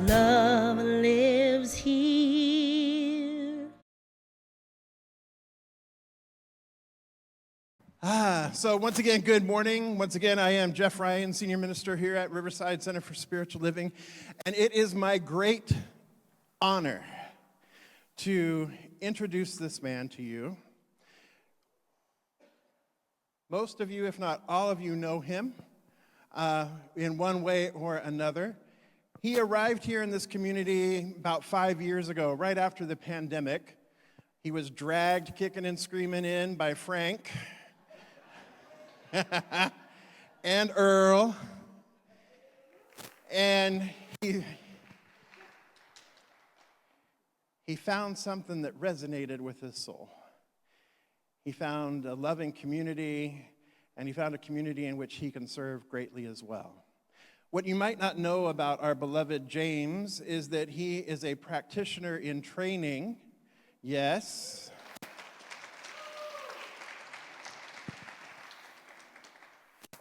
Love lives here. So once again, good morning. Once again, I am Jeff Ryan, Senior Minister here at Riverside Center for Spiritual Living, and it is my great honor to introduce this man to you. Most of you, if not all of you, know him in one way or another. He arrived here in this community about 5 years ago, right after the pandemic. He was dragged kicking and screaming in by Frank and Earl, and he found something that resonated with his soul. He found a loving community, and he found a community in which he can serve greatly as well. What you might not know about our beloved James is that he is a practitioner in training. Yes.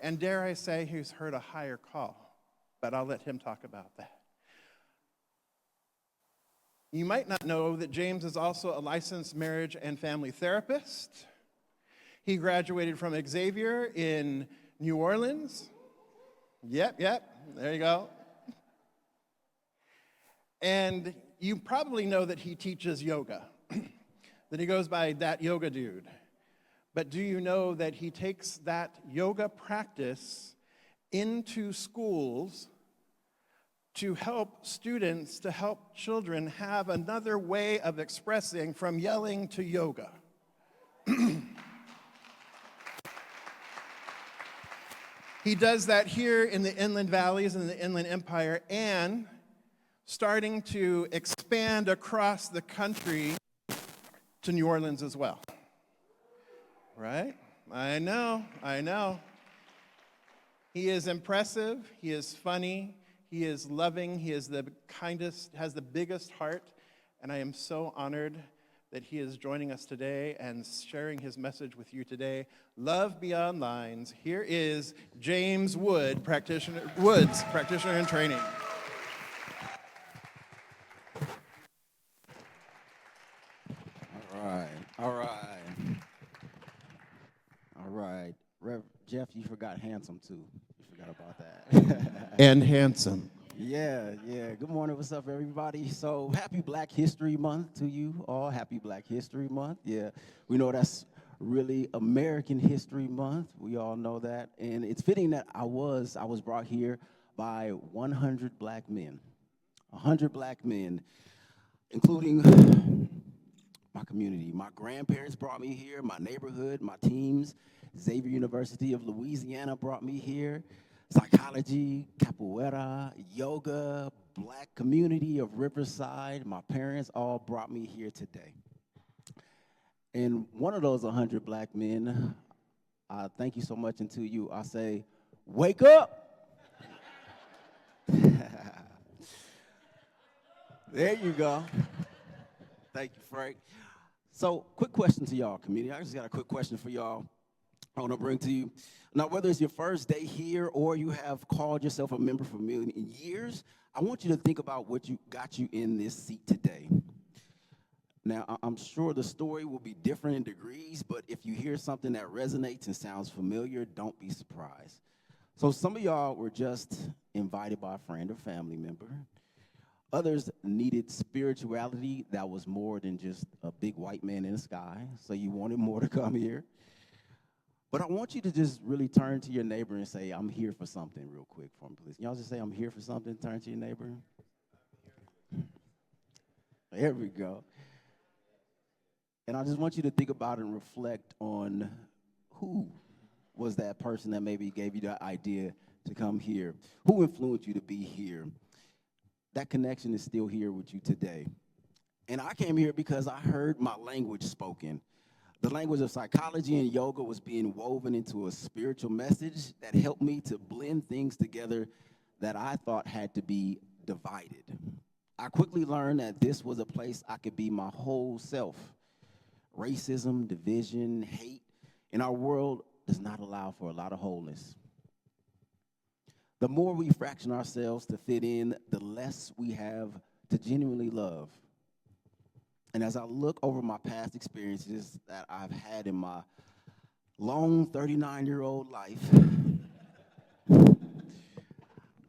And dare I say, he's heard a higher call, but I'll let him talk about that. You might not know that James is also a licensed marriage and family therapist. He graduated from Xavier in New Orleans. Yep, there you go. And you probably know that he teaches yoga, that he goes by that yoga dude. But do you know that he takes that yoga practice into schools to help students, to help children have another way of expressing from yelling to yoga? He does that here in the Inland Valleys and the Inland Empire, and starting to expand across the country to New Orleans as well. Right? I know. He is impressive, he is funny, he is loving, he is the kindest, has the biggest heart, and I am so honored that he is joining us today and sharing his message with you today. Love Beyond Lines. Here is James Woods, practitioner in training. All right. Jeff, you forgot handsome too. You forgot about that. And handsome. Yeah. Good morning. What's up, everybody? So happy Black History Month to you all. Happy Black History Month. Yeah, we know that's really American History Month. We all know that. And it's fitting that I was brought here by 100 black men. 100 black men, including my community. My grandparents brought me here, my neighborhood, my teams. Xavier University of Louisiana brought me here. Psychology, capoeira, yoga, black community of Riverside. My parents all brought me here today. And one of those 100 black men, I thank you so much, and to you, I say, wake up. There you go. Thank you, Frank. So, quick question to y'all, community. I just got a quick question for y'all I want to bring to you. Now, whether it's your first day here or you have called yourself a member for a million years, I want you to think about what got you in this seat today. Now, I'm sure the story will be different in degrees, but if you hear something that resonates and sounds familiar, don't be surprised. So some of y'all were just invited by a friend or family member. Others needed spirituality that was more than just a big white man in the sky, so you wanted more to come here. But I want you to just really turn to your neighbor and say, I'm here for something real quick for me, please. Y'all just say, I'm here for something, turn to your neighbor. There we go. And I just want you to think about and reflect on who was that person that maybe gave you that idea to come here? Who influenced you to be here? That connection is still here with you today. And I came here because I heard my language spoken. The language of psychology and yoga was being woven into a spiritual message that helped me to blend things together that I thought had to be divided. I quickly learned that this was a place I could be my whole self. Racism, division, hate in our world does not allow for a lot of wholeness. The more we fraction ourselves to fit in, the less we have to genuinely love. And as I look over my past experiences that I've had in my long 39-year-old life,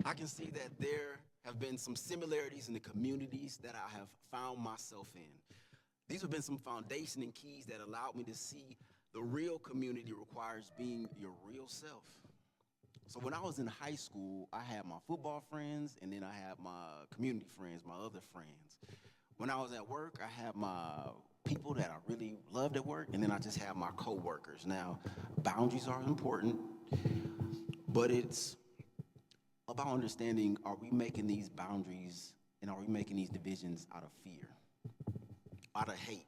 I can see that there have been some similarities in the communities that I have found myself in. These have been some foundation and keys that allowed me to see the real community requires being your real self. So when I was in high school, I had my football friends, and then I had my community friends, my other friends. When I was at work, I had my people that I really loved at work, and then I just had my coworkers. Now, boundaries are important, but it's about understanding, are we making these boundaries and are we making these divisions out of fear, out of hate?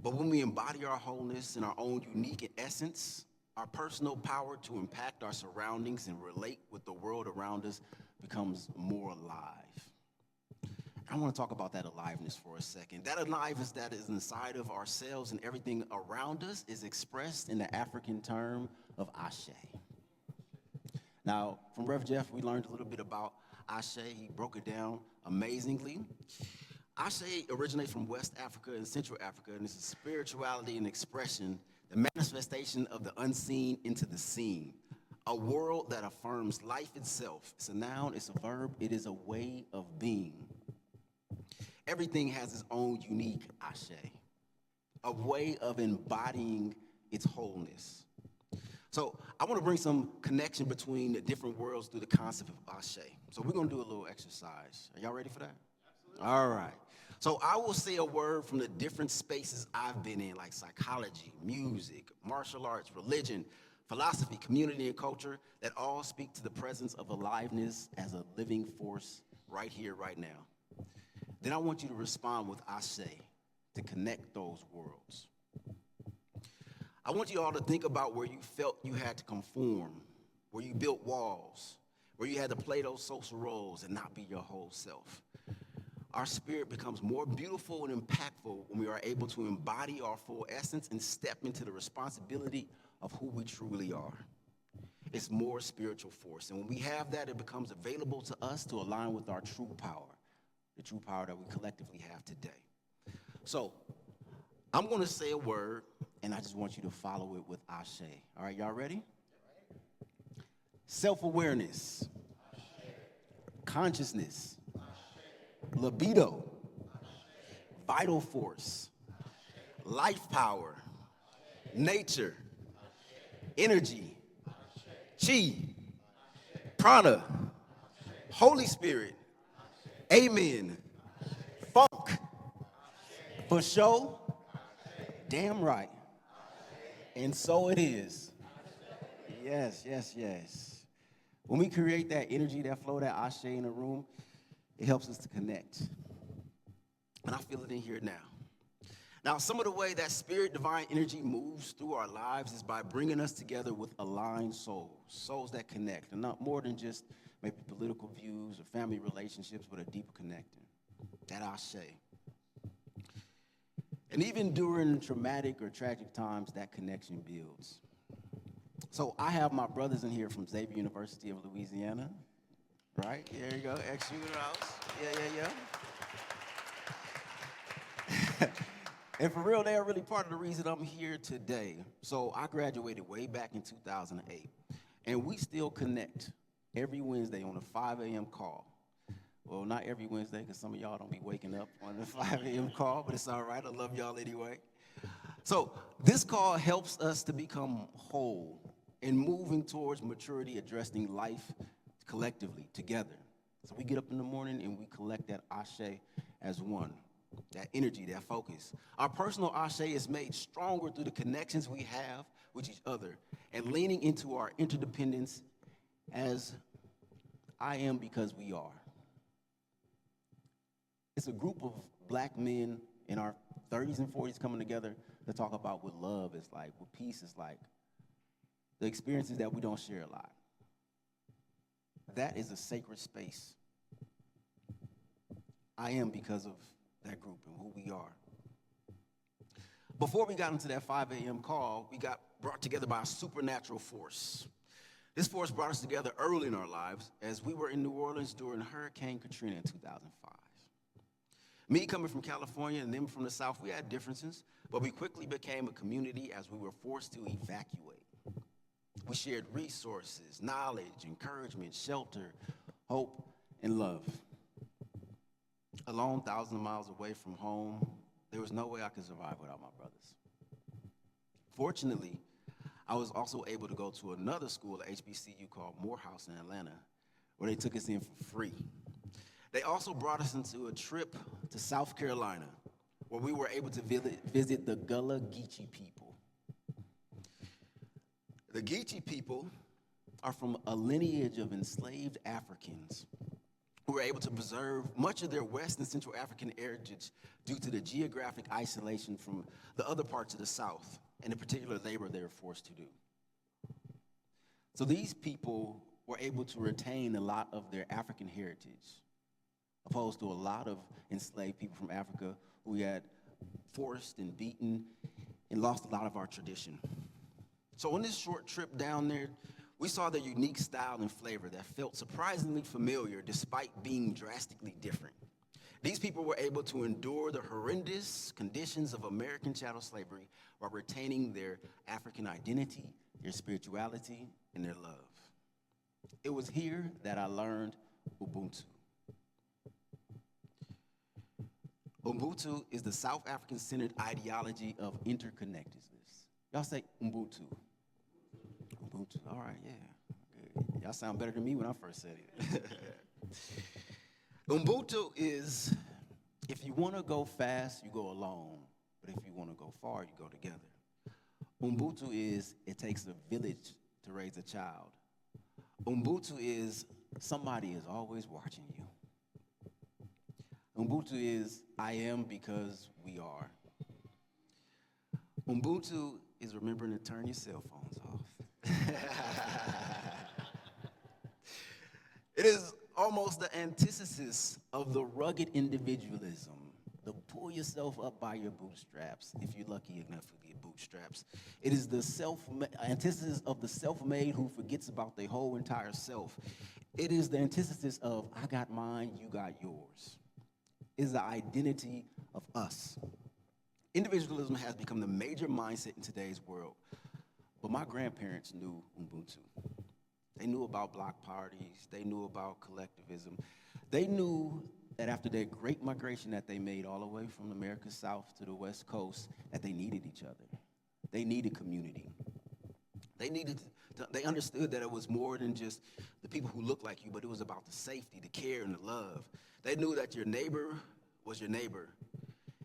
But when we embody our wholeness and our own unique essence, our personal power to impact our surroundings and relate with the world around us becomes more alive. I want to talk about that aliveness for a second. That aliveness that is inside of ourselves and everything around us is expressed in the African term of Ashe. Now, from Rev Jeff, we learned a little bit about Ashe. He broke it down amazingly. Ashe originates from West Africa and Central Africa, and it's a spirituality and expression, the manifestation of the unseen into the seen, a world that affirms life itself. It's a noun, it's a verb, it is a way of being. Everything has its own unique Ashe, a way of embodying its wholeness. So I want to bring some connection between the different worlds through the concept of Ashe. So we're going to do a little exercise. Are y'all ready for that? Absolutely. All right. So I will say a word from the different spaces I've been in, like psychology, music, martial arts, religion, philosophy, community, and culture, that all speak to the presence of aliveness as a living force right here, right now. Then I want you to respond with Ashe to connect those worlds. I want you all to think about where you felt you had to conform, where you built walls, where you had to play those social roles and not be your whole self. Our spirit becomes more beautiful and impactful when we are able to embody our full essence and step into the responsibility of who we truly are. It's more spiritual force. And when we have that, it becomes available to us to align with our true power, the true power that we collectively have today. So I'm going to say a word, and I just want you to follow it with Ashe. All right, y'all ready? Self-awareness, consciousness, libido, vital force, life power, nature, energy, chi, prana, Holy Spirit, amen, funk, for show, damn right, and so it is. Yes, yes, yes. When we create that energy, that flow, that Ashe in a room, it helps us to connect. And I feel it in here now. Now, some of the way that spirit divine energy moves through our lives is by bringing us together with aligned souls, souls that connect, and not more than just maybe political views or family relationships, but a deeper connecting. That Ashe. And even during traumatic or tragic times, that connection builds. So I have my brothers in here from Xavier University of Louisiana. Right? There you go. Ex-Unit House. Yeah. And for real, they are really part of the reason I'm here today. So I graduated way back in 2008. And we still connect every Wednesday on a 5 a.m. call. Well, not every Wednesday, because some of y'all don't be waking up on the 5 a.m. call, but it's all right. I love y'all anyway. So this call helps us to become whole and moving towards maturity, addressing life collectively, together. So we get up in the morning and we collect that Ashe as one, that energy, that focus. Our personal Ashe is made stronger through the connections we have with each other and leaning into our interdependence as I am because we are. It's a group of black men in our 30s and 40s coming together to talk about what love is like, what peace is like, the experiences that we don't share a lot. That is a sacred space. I am because of that group and who we are. Before we got into that 5 a.m. call, we got brought together by a supernatural force. This force brought us together early in our lives as we were in New Orleans during Hurricane Katrina in 2005. Me coming from California and them from the South, we had differences, but we quickly became a community as we were forced to evacuate. We shared resources, knowledge, encouragement, shelter, hope, and love. Alone, thousands of miles away from home, there was no way I could survive without my brothers. Fortunately, I was also able to go to another school at HBCU called Morehouse in Atlanta, where they took us in for free. They also brought us into a trip to South Carolina, where we were able to visit the Gullah Geechee people. The Geechee people are from a lineage of enslaved Africans who were able to preserve much of their West and Central African heritage due to the geographic isolation from the other parts of the South, and in particular labor they were forced to do. So these people were able to retain a lot of their African heritage, opposed to a lot of enslaved people from Africa who we had forced and beaten and lost a lot of our tradition. So on this short trip down there, we saw their unique style and flavor that felt surprisingly familiar despite being drastically different. These people were able to endure the horrendous conditions of American chattel slavery while retaining their African identity, their spirituality, and their love. It was here that I learned Ubuntu. Ubuntu is the South African-centered ideology of interconnectedness. Y'all say Ubuntu. Ubuntu, all right, yeah. Good. Y'all sound better than me when I first said it. Ubuntu is, if you want to go fast, you go alone. But if you want to go far, you go together. Ubuntu is, it takes a village to raise a child. Ubuntu is, somebody is always watching you. Ubuntu is, I am because we are. Ubuntu is remembering to turn your cell phones off. It is almost the antithesis of the rugged individualism, the pull yourself up by your bootstraps, if you're lucky enough to get bootstraps. It is the antithesis of the self-made who forgets about their whole entire self. It is the antithesis of I got mine, you got yours. It is the identity of us. Individualism has become the major mindset in today's world, but my grandparents knew Ubuntu. They knew about block parties. They knew about collectivism. They knew that after their great migration that they made all the way from America's South to the West Coast, that they needed each other. They needed community. They understood that it was more than just the people who looked like you, but it was about the safety, the care, and the love. They knew that your neighbor was your neighbor,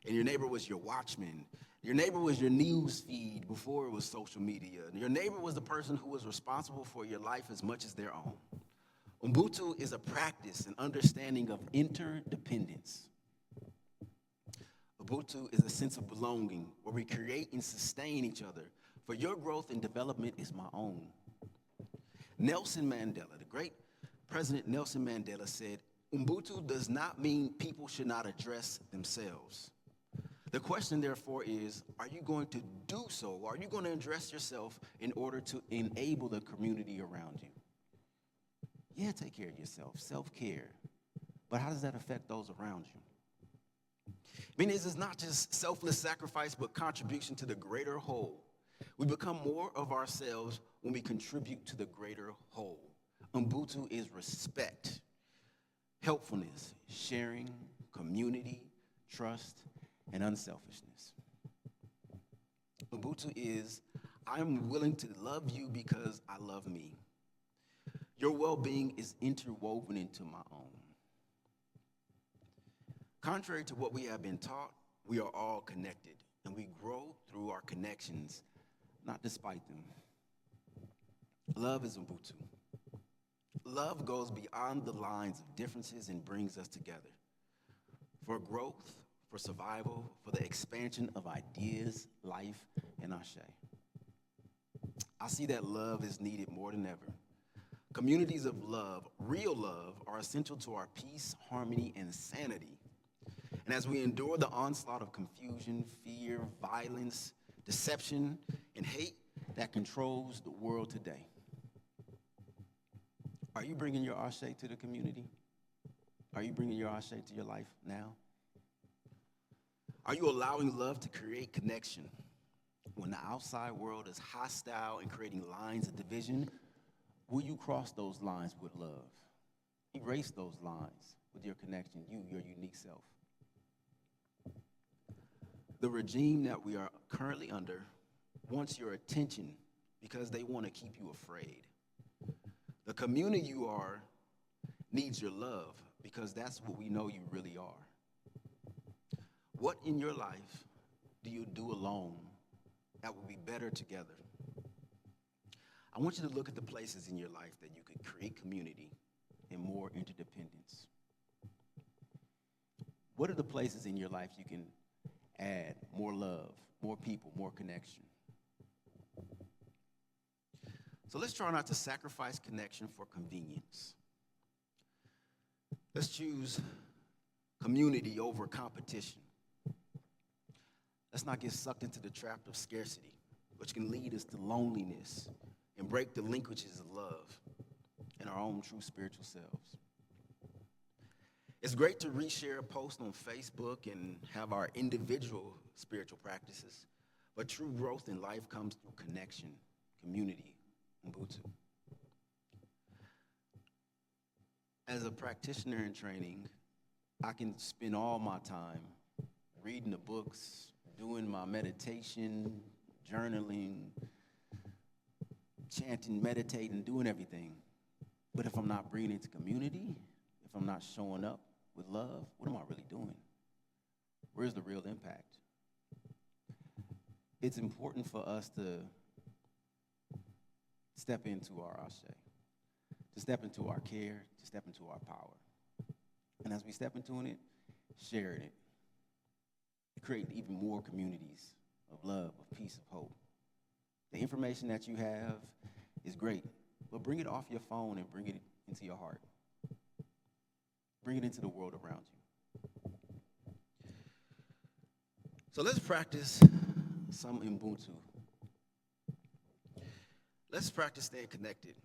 and your neighbor was your watchman. Your neighbor was your news feed before it was social media. Your neighbor was the person who was responsible for your life as much as their own. Ubuntu is a practice and understanding of interdependence. Ubuntu is a sense of belonging where we create and sustain each other. For your growth and development is my own. Nelson Mandela, the great President Nelson Mandela said, Ubuntu does not mean people should not address themselves. The question, therefore, is, are you going to do so? Are you going to address yourself in order to enable the community around you? Yeah, take care of yourself, self-care. But how does that affect those around you? I mean, this is not just selfless sacrifice, but contribution to the greater whole. We become more of ourselves when we contribute to the greater whole. Ubuntu is respect, helpfulness, sharing, community, trust, and unselfishness. Ubuntu is, I'm willing to love you because I love me. Your well-being is interwoven into my own. Contrary to what we have been taught, we are all connected, and we grow through our connections, not despite them. Love is Ubuntu. Love goes beyond the lines of differences and brings us together. For growth, for survival, for the expansion of ideas, life, and ashe. I see that love is needed more than ever. Communities of love, real love, are essential to our peace, harmony, and sanity. And as we endure the onslaught of confusion, fear, violence, deception, and hate that controls the world today, Are you bringing your Ashe to the community? Are you bringing your Ashe to your life now? Are you allowing love to create connection? When the outside world is hostile and creating lines of division, will you cross those lines with love? Erase those lines with your connection, your unique self. The regime that we are currently under wants your attention because they want to keep you afraid. The community you are needs your love because that's what we know you really are. What in your life do you do alone that would be better together? I want you to look at the places in your life that you could create community and more interdependence. What are the places in your life you can add more love, more people, more connection? So let's try not to sacrifice connection for convenience. Let's choose community over competition. Let's not get sucked into the trap of scarcity, which can lead us to loneliness and break the linkages of love and our own true spiritual selves. It's great to reshare a post on Facebook and have our individual spiritual practices, but true growth in life comes through connection, community, and Ubuntu. As a practitioner in training, I can spend all my time reading the books, doing my meditation, journaling, chanting, meditating, doing everything. But if I'm not bringing it to community, if I'm not showing up with love, what am I really doing? Where's the real impact? It's important for us to step into our Ashe, to step into our care, to step into our power. And as we step into it, sharing it, create even more communities of love, of peace, of hope. The information that you have is great, but bring it off your phone and bring it into your heart. Bring it into the world around you. So let's practice some Ubuntu. Let's practice staying connected.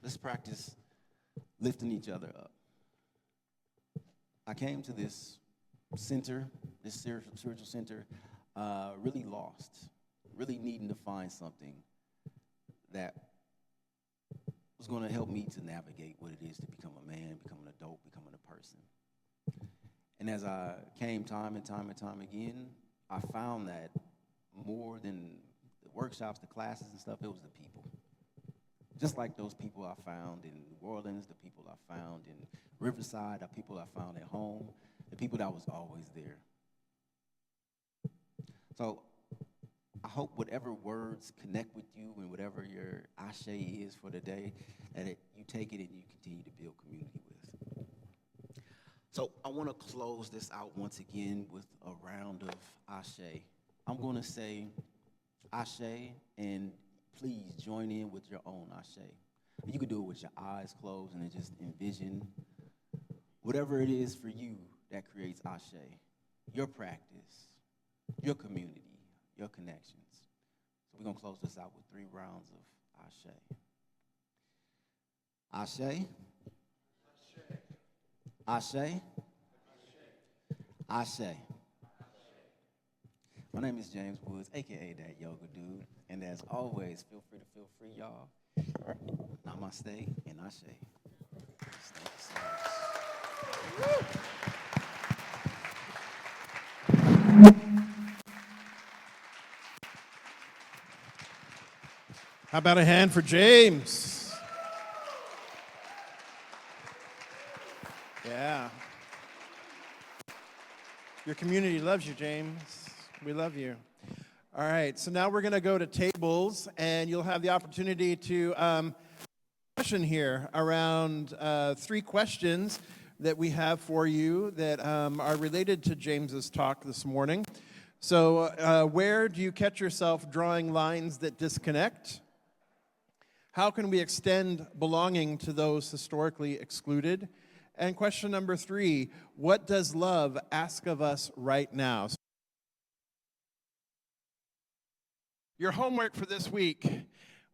Let's practice lifting each other up. I came to this center, this spiritual center, really lost, really needing to find something that was going to help me to navigate what it is to become a man, become an adult, becoming a person. And as I came time and time again, I found that more than the workshops, the classes and stuff, it was the people. Just like those people I found in New Orleans, the people I found in Riverside, the people I found at home, the people that was always there. So I hope whatever words connect with you and whatever your Ashe is for the day, that you take it and you continue to build community with. So I want to close this out once again with a round of Ashe. I'm going to say Ashe, and please join in with your own Ashe. You can do it with your eyes closed and then just envision whatever it is for you that creates Ashe, your practice, your community, your connections. So we're going to close this out with 3 rounds of Ashe. Ashe. Ashe. Ashe. My name is James Woods, a.k.a. That Yoga Dude. And as always, feel free, y'all. Namaste and Ashe. Thank you so much. How about a hand for James? Yeah. Your community loves you, James. We love you. All right, so now we're going to go to tables, and you'll have the opportunity to question here around 3 questions that we have for you that are related to James's talk this morning. So where do you catch yourself drawing lines that disconnect? How can we extend belonging to those historically excluded? And question number 3, what does love ask of us right now? Your homework for this week,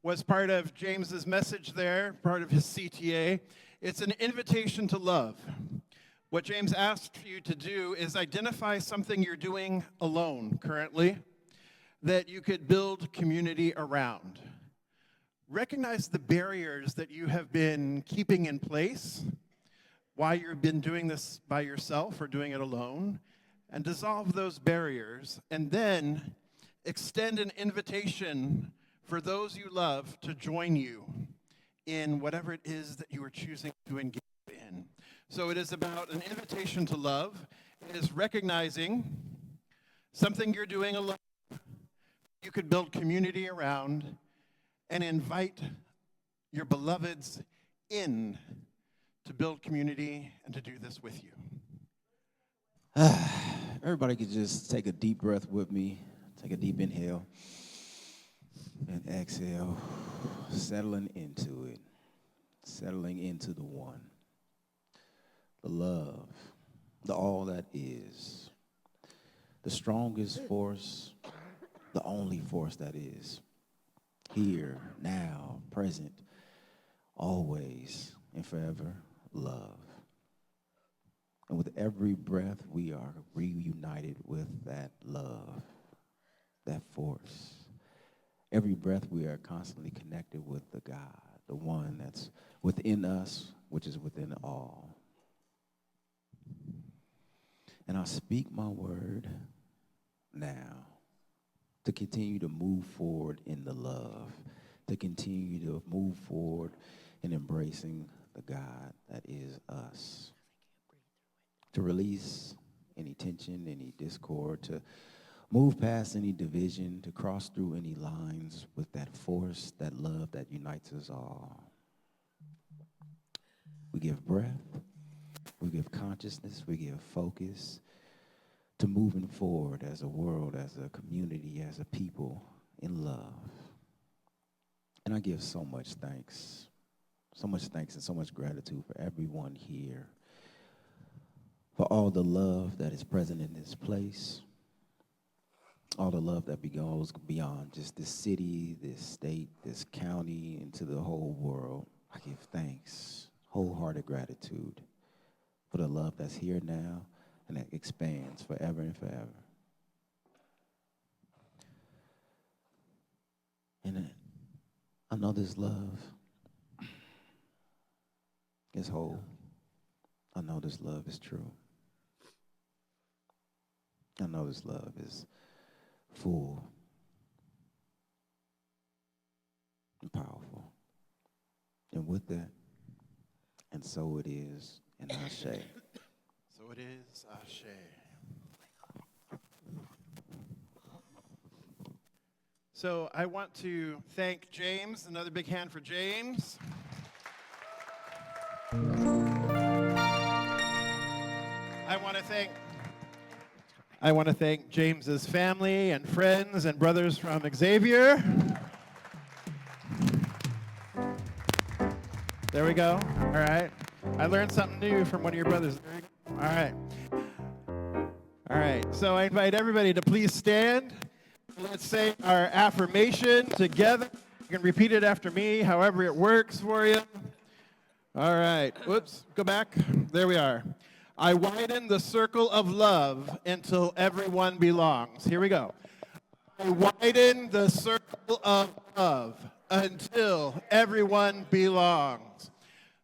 was part of James's message there, part of his CTA. It's an invitation to love. What James asked you to do is identify something you're doing alone currently that you could build community around. Recognize the barriers that you have been keeping in place, why you've been doing this by yourself or doing it alone, and dissolve those barriers, and then extend an invitation for those you love to join you in whatever it is that you are choosing to engage in. So it is about an invitation to love. It is recognizing something you're doing alone you could build community around, and invite your beloveds in to build community and to do this with you. Everybody could just take a deep breath with me. Take a deep inhale and exhale, settling into it, settling into the one, the love, the all that is, the strongest force, the only force that is, here, now, present, always, and forever, love. And with every breath, we are reunited with that love, that force. Every breath, we are constantly connected with the God, the one that's within us, which is within all. And I speak my word now to continue to move forward in the love, to continue to move forward in embracing the God that is us, to release any tension, any discord, to move past any division, to cross through any lines with that force, that love that unites us all. We give breath, we give consciousness, we give focus to moving forward as a world, as a community, as a people in love. And I give so much thanks and so much gratitude for everyone here, for all the love that is present in this place, all the love that goes beyond just this city, this state, this county, into the whole world. I give thanks, wholehearted gratitude for the love that's here now and that expands forever and forever. And I know this love is whole. I know this love is true. I know this love is full and powerful. And with that, and so it is, and Ashe. So it is, Ashe. So I want to thank James. Another big hand for James. I want to thank James's family and friends and brothers from Xavier. There we go. All right. I learned something new from one of your brothers. There you go. All right. All right. So I invite everybody to please stand. Let's say our affirmation together. You can repeat it after me, however it works for you. All right. Whoops. Go back. There we are. I widen the circle of love until everyone belongs. Here we go. I widen the circle of love until everyone belongs.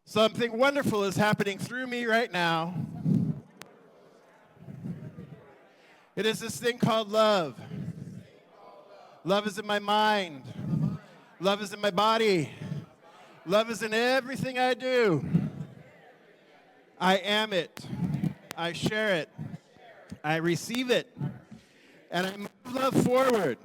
Something wonderful is happening through me right now. It is this thing called love. Love is in my mind. Love is in my body. Love is in everything I do. I am it. I share it. I receive it. And I move love forward.